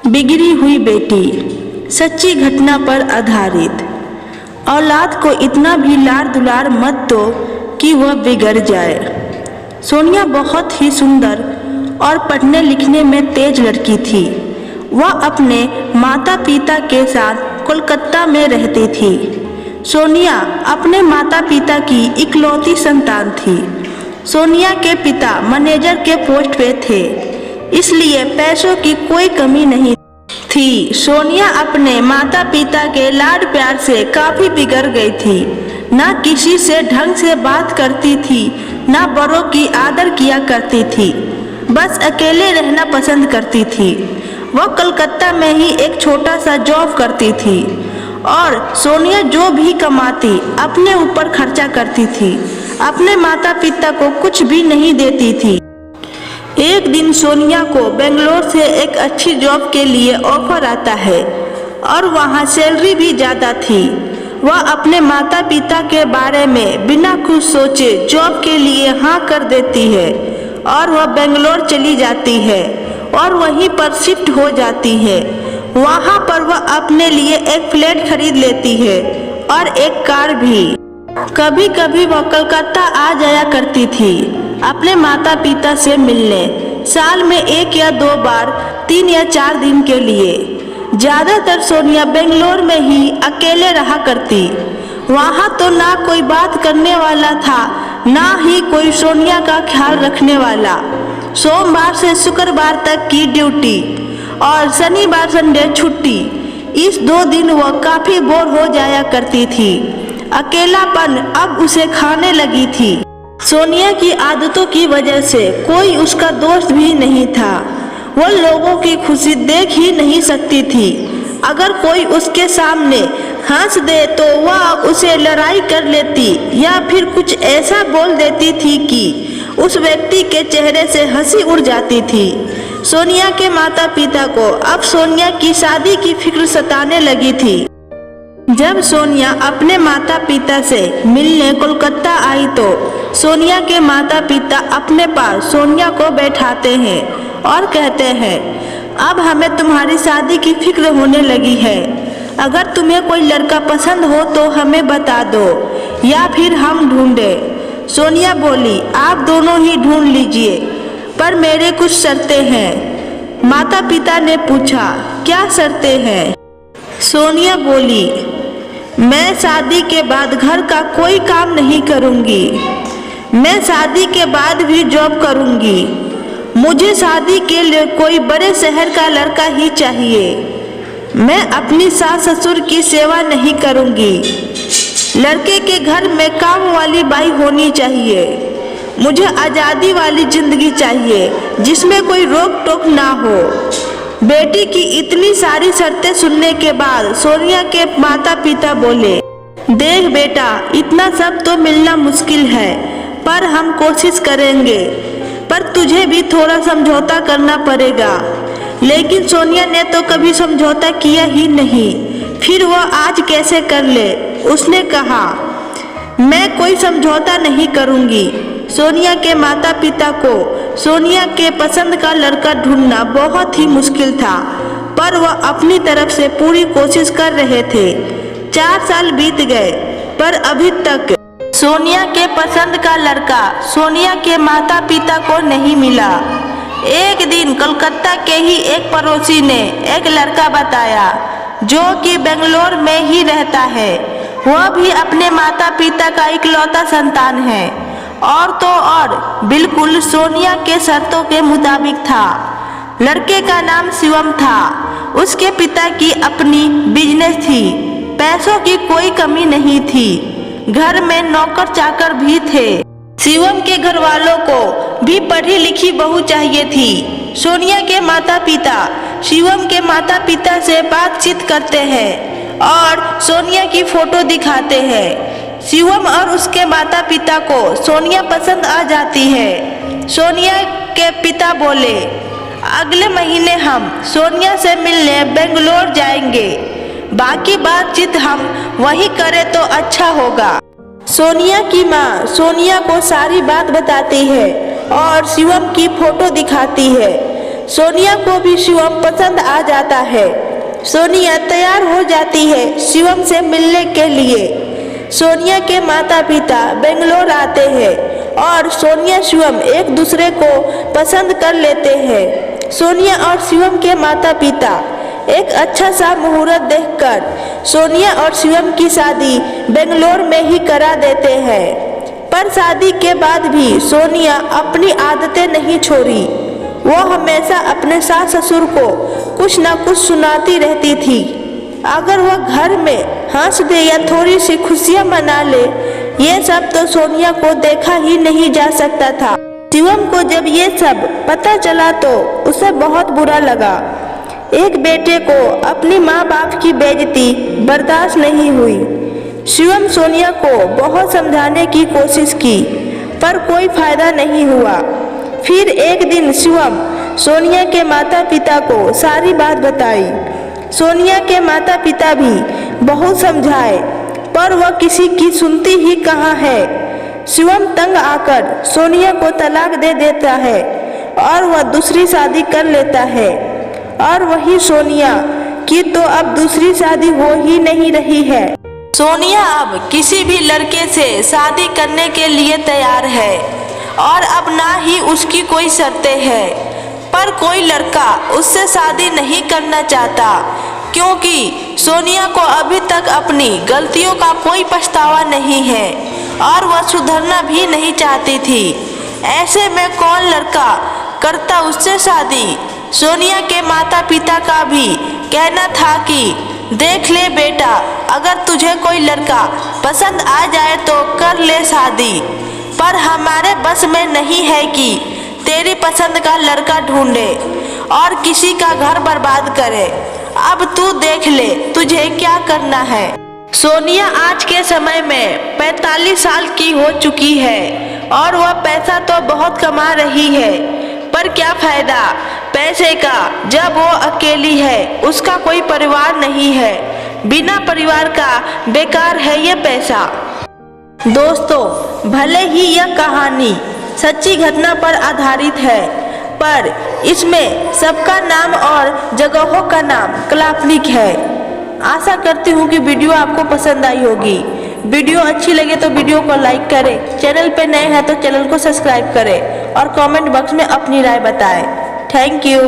बिगड़ी हुई बेटी सच्ची घटना पर आधारित। औलाद को इतना भी लाड़ दुलार मत दो कि वह बिगड़ जाए। सोनिया बहुत ही सुंदर और पढ़ने लिखने में तेज लड़की थी। वह अपने माता पिता के साथ कोलकाता में रहती थी। सोनिया अपने माता पिता की इकलौती संतान थी। सोनिया के पिता मैनेजर के पोस्ट पे थे, इसलिए पैसों की कोई कमी नहीं थी। सोनिया अपने माता पिता के लाड प्यार से काफी बिगड़ गई थी। ना किसी से ढंग से बात करती थी, ना बड़ों की आदर किया करती थी, बस अकेले रहना पसंद करती थी। वह कलकत्ता में ही एक छोटा सा जॉब करती थी और सोनिया जो भी कमाती अपने ऊपर खर्चा करती थी। अपने माता पिता को कुछ भी नहीं देती थी। एक दिन सोनिया को बेंगलोर से एक अच्छी जॉब के लिए ऑफर आता है और वहाँ सैलरी भी ज़्यादा थी। वह अपने माता पिता के बारे में बिना कुछ सोचे जॉब के लिए हाँ कर देती है और वह बेंगलोर चली जाती है और वहीं पर शिफ्ट हो जाती है। वहाँ पर वह अपने लिए एक फ्लैट खरीद लेती है और एक कार भी। कभी कभी वह कलकत्ता आ जाया करती थी अपने माता पिता से मिलने, साल में 1 या 2 बार, 3 या 4 दिन के लिए। ज़्यादातर सोनिया बेंगलोर में ही अकेले रहा करती। वहाँ तो ना कोई बात करने वाला था, ना ही कोई सोनिया का ख्याल रखने वाला। सोमवार से शुक्रवार तक की ड्यूटी और शनिवार संडे छुट्टी। इस 2 दिन वह काफ़ी बोर हो जाया करती थी। अकेलापन अब उसे खाने लगी थी। सोनिया की आदतों की वजह से कोई उसका दोस्त भी नहीं था। वह लोगों की खुशी देख ही नहीं सकती थी। अगर कोई उसके सामने हंस दे तो वह उसे लड़ाई कर लेती या फिर कुछ ऐसा बोल देती थी कि उस व्यक्ति के चेहरे से हंसी उड़ जाती थी। सोनिया के माता पिता को अब सोनिया की शादी की फिक्र सताने लगी थी। जब सोनिया अपने माता पिता से मिलने कोलकाता आई तो सोनिया के माता पिता अपने पास सोनिया को बैठाते हैं और कहते हैं, अब हमें तुम्हारी शादी की फिक्र होने लगी है। अगर तुम्हें कोई लड़का पसंद हो तो हमें बता दो या फिर हम ढूंढें। सोनिया बोली, आप दोनों ही ढूंढ लीजिए, पर मेरे कुछ शर्तें हैं। माता पिता ने पूछा, क्या शर्तें हैं? सोनिया बोली, मैं शादी के बाद घर का कोई काम नहीं करूंगी। मैं शादी के बाद भी जॉब करूंगी। मुझे शादी के लिए कोई बड़े शहर का लड़का ही चाहिए। मैं अपनी सास ससुर की सेवा नहीं करूंगी। लड़के के घर में काम वाली बाई होनी चाहिए। मुझे आज़ादी वाली जिंदगी चाहिए जिसमें कोई रोक टोक ना हो। बेटी की इतनी सारी शर्तें सुनने के बाद सोनिया के माता पिता बोले, देख बेटा, इतना सब तो मिलना मुश्किल है, पर हम कोशिश करेंगे, पर तुझे भी थोड़ा समझौता करना पड़ेगा। लेकिन सोनिया ने तो कभी समझौता किया ही नहीं, फिर वह आज कैसे कर ले? उसने कहा, मैं कोई समझौता नहीं करूंगी। सोनिया के माता पिता को सोनिया के पसंद का लड़का ढूंढना बहुत ही मुश्किल था, पर वह अपनी तरफ से पूरी कोशिश कर रहे थे। 4 साल बीत गए, पर अभी तक सोनिया के पसंद का लड़का सोनिया के माता पिता को नहीं मिला। एक दिन कलकत्ता के ही एक पड़ोसी ने एक लड़का बताया जो कि बेंगलोर में ही रहता है। वह भी अपने माता पिता का इकलौता संतान है और तो और बिल्कुल सोनिया के शर्तों के मुताबिक था। लड़के का नाम शिवम था। उसके पिता की अपनी बिजनेस थी। पैसों की कोई कमी नहीं थी। घर में नौकर चाकर भी थे। शिवम के घर वालों को भी पढ़ी लिखी बहू चाहिए थी। सोनिया के माता पिता शिवम के माता पिता से बातचीत करते हैं और सोनिया की फोटो दिखाते हैं। शिवम और उसके माता पिता को सोनिया पसंद आ जाती है। सोनिया के पिता बोले, अगले महीने हम सोनिया से मिलने बेंगलोर जाएंगे। बाकी बातचीत हम वहीं करें तो अच्छा होगा। सोनिया की माँ सोनिया को सारी बात बताती है और शिवम की फोटो दिखाती है। सोनिया को भी शिवम पसंद आ जाता है। सोनिया तैयार हो जाती है शिवम से मिलने के लिए। सोनिया के माता पिता बेंगलोर आते हैं और सोनिया शिवम एक दूसरे को पसंद कर लेते हैं। सोनिया और शिवम के माता पिता एक अच्छा सा मुहूर्त देखकर सोनिया और शिवम की शादी बेंगलोर में ही करा देते हैं। पर शादी के बाद भी सोनिया अपनी आदतें नहीं छोड़ी। वो हमेशा अपने सास ससुर को कुछ न कुछ सुनाती रहती थी। अगर वह घर में हंस दे या थोड़ी सी खुशियां मना ले, ये सब तो सोनिया को देखा ही नहीं जा सकता था। शिवम को जब ये सब पता चला तो उसे बहुत बुरा लगा। एक बेटे को अपनी माँ बाप की बेइज्जती बर्दाश्त नहीं हुई। शिवम सोनिया को बहुत समझाने की कोशिश की पर कोई फायदा नहीं हुआ। फिर एक दिन शिवम सोनिया के माता पिता को सारी बात बताई। सोनिया के माता पिता भी बहुत समझाए पर वह किसी की सुनती ही कहाँ है। शिवम तंग आकर सोनिया को तलाक दे देता है और वह दूसरी शादी कर लेता है। और वही सोनिया की तो अब दूसरी शादी हो ही नहीं रही है। सोनिया अब किसी भी लड़के से शादी करने के लिए तैयार है और अब ना ही उसकी कोई शर्तें हैं। पर कोई लड़का उससे शादी नहीं करना चाहता क्योंकि सोनिया को अभी तक अपनी गलतियों का कोई पछतावा नहीं है और वह सुधरना भी नहीं चाहती थी। ऐसे में कौन लड़का करता उससे शादी। सोनिया के माता पिता का भी कहना था कि देख ले बेटा, अगर तुझे कोई लड़का पसंद आ जाए तो कर ले शादी, पर हमारे बस में नहीं है कि तेरी पसंद का लड़का ढूंढे और किसी का घर बर्बाद करे। अब तू देख ले तुझे क्या करना है। सोनिया आज के समय में 45 साल की हो चुकी है और वह पैसा तो बहुत कमा रही है, पर क्या फायदा पैसे का जब वो अकेली है, उसका कोई परिवार नहीं है। बिना परिवार का बेकार है ये पैसा। दोस्तों, भले ही यह कहानी सच्ची घटना पर आधारित है, पर इसमें सबका नाम और जगहों का नाम काल्पनिक है। आशा करती हूँ कि वीडियो आपको पसंद आई होगी। वीडियो अच्छी लगे तो वीडियो को लाइक करें, चैनल पे नए हैं तो चैनल को सब्सक्राइब करें और कमेंट बॉक्स में अपनी राय बताएं। Thank you.